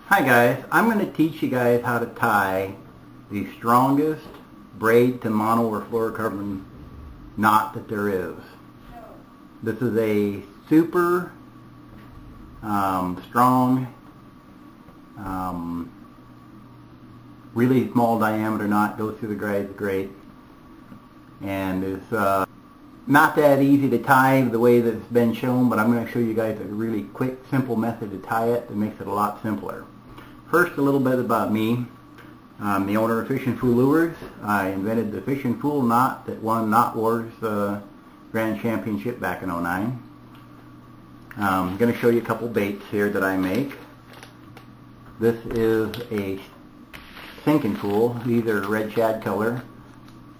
Hi guys, I'm going to teach you guys how to tie the strongest braid to mono or fluorocarbon knot that there is. This is a super strong, really small diameter knot, goes through the grade, and is not that easy to tie the way that it's been shown, but I'm going to show you guys a really quick, simple method to tie it that makes it a lot simpler. First, a little bit about me. I'm the owner of Fish and Fool Lures. I invented the Fish and Fool knot that won Knot Wars Grand Championship back in '09. I'm going to show you a couple baits here that I make. This is a sinking pool. These are red shad color.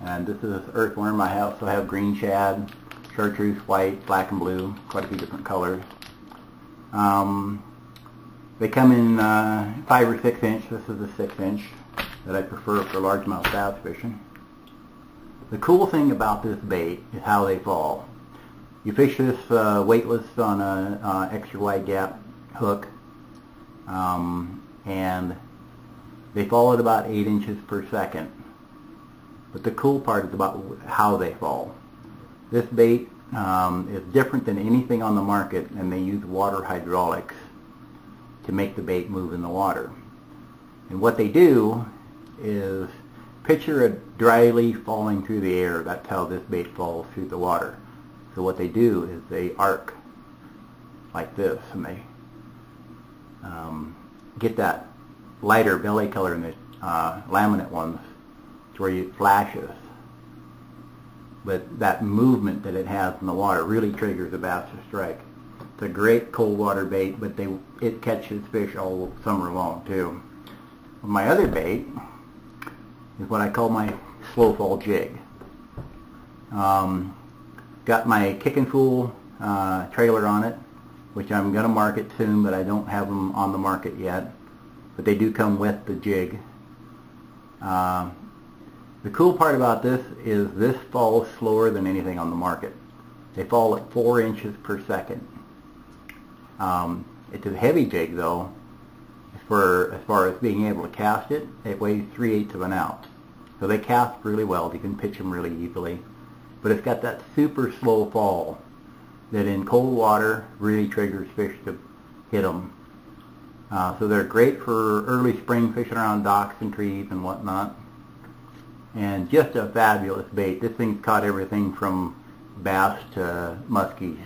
And this is earthworm. I also have green shad, chartreuse, white, black and blue, quite a few different colors. They come in 5 or 6 inch. This is a 6 inch that I prefer for largemouth bass fishing. The cool thing about this bait is how they fall. You fish this weightless on a extra wide gap hook, and they fall at about 8 inches per second. But the cool part is about how they fall. This bait is different than anything on the market, and they use water hydraulics to make the bait move in the water. And what they do is picture a dry leaf falling through the air. That's how this bait falls through the water. So what they do is they arc like this, and they get that lighter belly color in the laminate ones where it flashes. But that movement that it has in the water really triggers a bass to strike. It's a great cold water bait, but it catches fish all summer long too. My other bait is what I call my slow fall jig. Got my Kick and Fool trailer on it, which I'm going to market soon, but I don't have them on the market yet. But they do come with the jig. The cool part about this is this falls slower than anything on the market. They fall at 4 inches per second. It's a heavy jig though. As far as being able to cast it, it weighs 3/8 of an ounce. So they cast really well. You can pitch them really easily. But it's got that super slow fall that in cold water really triggers fish to hit them. So they're great for early spring fishing around docks and trees and whatnot. And just a fabulous bait. This thing's caught everything from bass to muskies,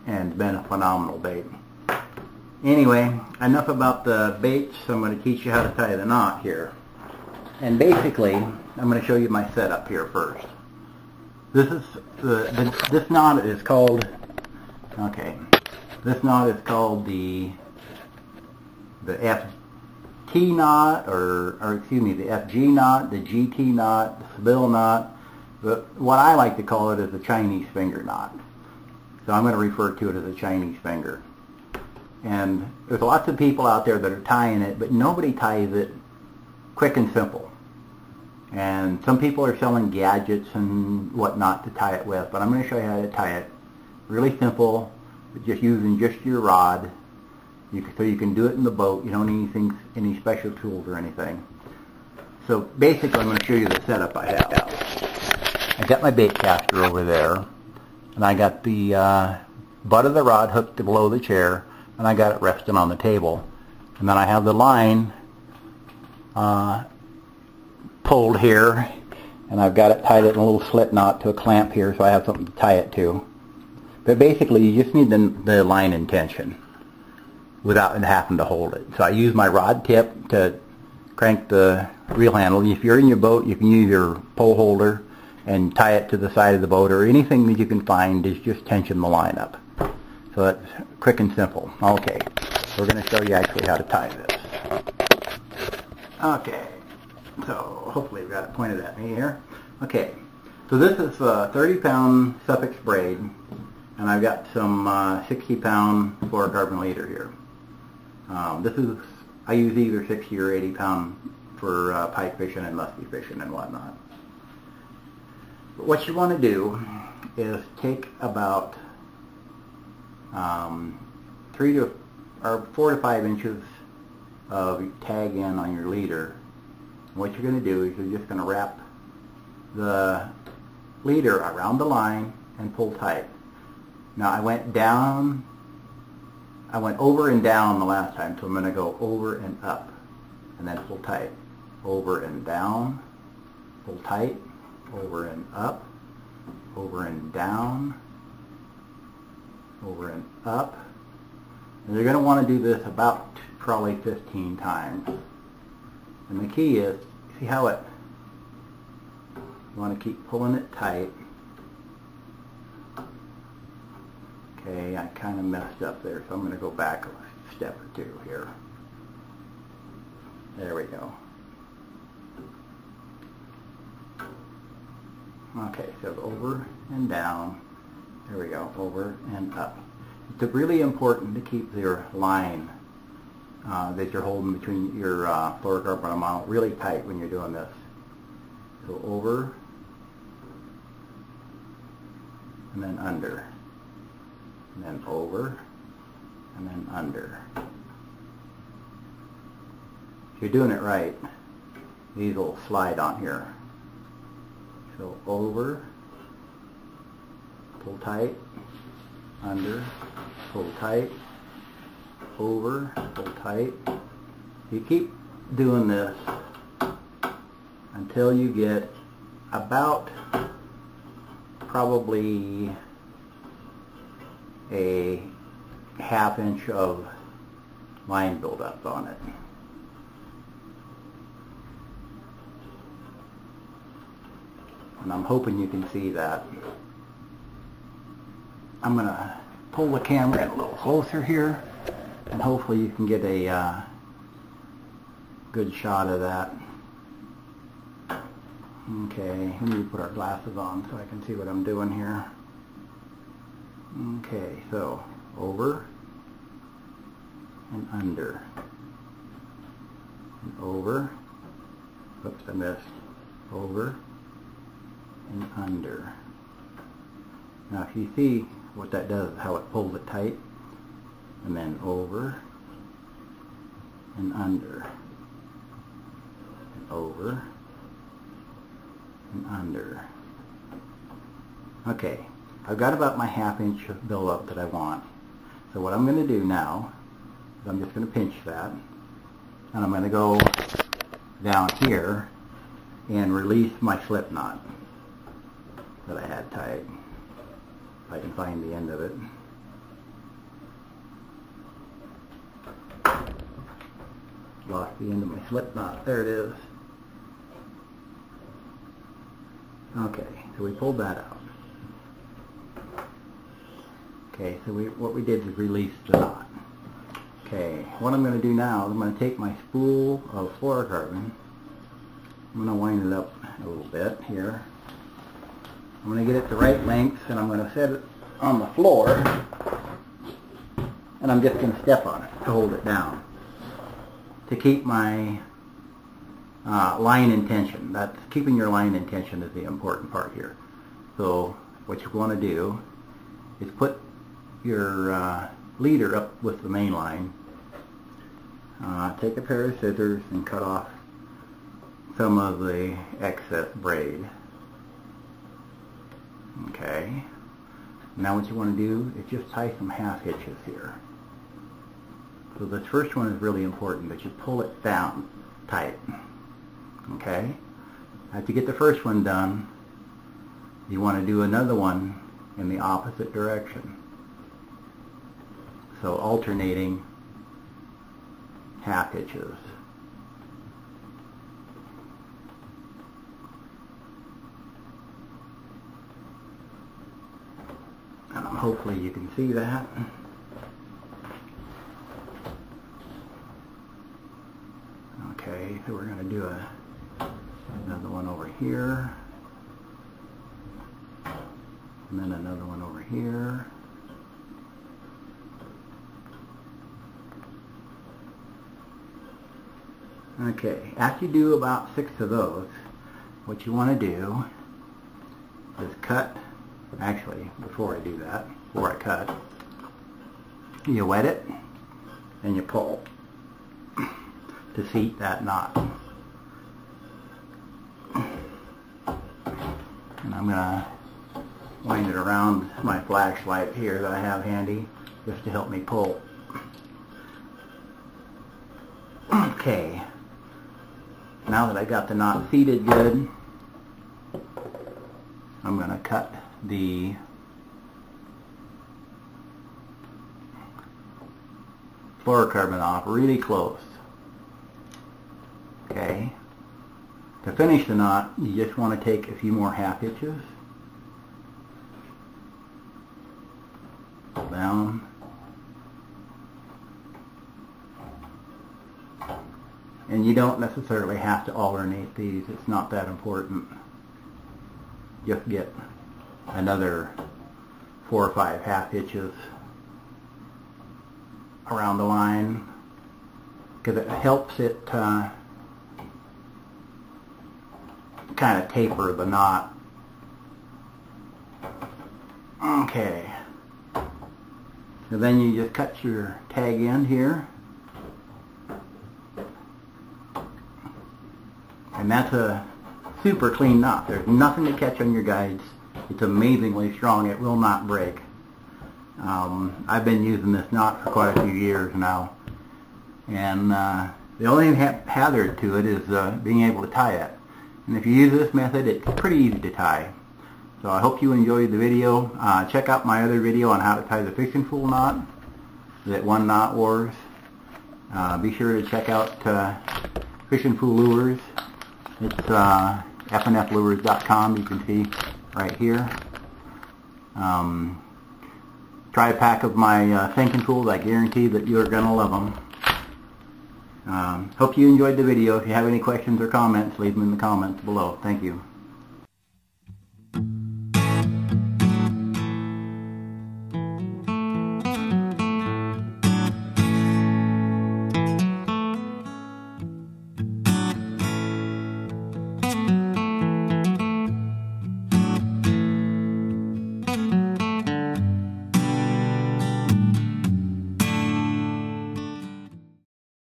and been a phenomenal bait. Anyway, enough about the baits. I'm going to teach you how to tie the knot here. And basically, I'm going to show you my setup here first. This is this knot is called. Okay, this knot is called the FT knot, or excuse me, the FG knot, the GT knot, the Seville knot. But what I like to call it is the Chinese finger knot. So I'm going to refer to it as a Chinese finger. And there's lots of people out there that are tying it, but nobody ties it quick and simple. And some people are selling gadgets and whatnot to tie it with, but I'm going to show you how to tie it. Really simple, just using just your rod. So you can do it in the boat. You don't need any special tools or anything. So basically I'm going to show you the setup I have. I got my bait caster over there, and I got the butt of the rod hooked to below the chair, and I got it resting on the table. And then I have the line pulled here, and I've got it tied in a little slip knot to a clamp here, so I have something to tie it to. But basically you just need the line in tension without having to hold it. So I use my rod tip to crank the reel handle. If you're in your boat, you can use your pole holder and tie it to the side of the boat, or anything that you can find is just tension the line up. So that's quick and simple. Okay, we're going to show you actually how to tie this. Okay, so hopefully we've got it pointed at me here. Okay, so this is a 30-pound Suffix braid, and I've got some 60-pound fluorocarbon leader here. I use either 60 or 80 pound for pike fishing and musky fishing and whatnot. But what you want to do is take about 3 to or 4 to 5 inches of tag in on your leader. What you're going to do is you're just going to wrap the leader around the line and pull tight. Now I went over and down the last time, so I'm going to go over and up and then pull tight. Over and down, pull tight, over and up, over and down, over and up. And you're going to want to do this about probably 15 times. And the key is, see how you want to keep pulling it tight. Okay, I kind of messed up there, so I'm going to go back a step or two here. There we go. Okay, so over and down. There we go, over and up. It's really important to keep your line that you're holding between your fluorocarbon mount really tight when you're doing this. So over and then under, and then over and then under. If you're doing it right, these will slide on here. So over, pull tight, under, pull tight, over, pull tight. You keep doing this until you get about probably a ½ inch of line buildup on it. And I'm hoping you can see that. I'm going to pull the camera in a little closer here, and hopefully you can get a good shot of that. Okay, let me put our glasses on so I can see what I'm doing here. Okay, so over and under and over. Oops, I missed. Over and under. Now if you see what that does, how it pulls it tight, and then over and under and over and under. Okay, I've got about my ½ inch of build-up that I want. So what I'm going to do now is I'm just going to pinch that, and I'm going to go down here and release my slip knot that I had tied. If I can find the end of it. Lost the end of my slip knot. There it is. Okay, so we pulled that out. Okay, so what we did was release the knot. Okay, what I'm going to do now is I'm going to take my spool of fluorocarbon. I'm going to wind it up a little bit here. I'm going to get it the right length, and I'm going to set it on the floor, and I'm just going to step on it to hold it down to keep my line in tension. That's keeping your line in tension is the important part here. So what you want to do is put your leader up with the main line. Take a pair of scissors and cut off some of the excess braid. Okay. Now what you want to do is just tie some half hitches here. So this first one is really important, that you pull it down tight. Okay? After you get the first one done, you want to do another one in the opposite direction. So alternating half hitches. And hopefully you can see that. Okay, so we're going to do another one over here, and then another one over here. Okay, after you do about 6 of those, what you want to do is cut. Actually, before I do that, before I cut, you wet it, and you pull to seat that knot. And I'm going to wind it around my flashlight here that I have handy just to help me pull. Okay, now that I got the knot seated good, I'm going to cut the fluorocarbon off really close. Okay, to finish the knot, you just want to take a few more half hitches. Pull down. And you don't necessarily have to alternate these. It's not that important. Just get another 4 or 5 half hitches around the line, because it helps it kind of taper the knot. Okay. So then you just cut your tag end here. And that's a super clean knot. There's nothing to catch on your guides. It's amazingly strong. It will not break. I've been using this knot for quite a few years now. And the only hazard to it is being able to tie it. And if you use this method, it's pretty easy to tie. So I hope you enjoyed the video. Check out my other video on how to tie the fishing fool knot, that One Knot Wars. Be sure to check out Fishing Fool Lures. It's fnflures.com. You can see right here. Try a pack of my sinking tools. I guarantee that you're going to love them. Hope you enjoyed the video. If you have any questions or comments, leave them in the comments below. Thank you.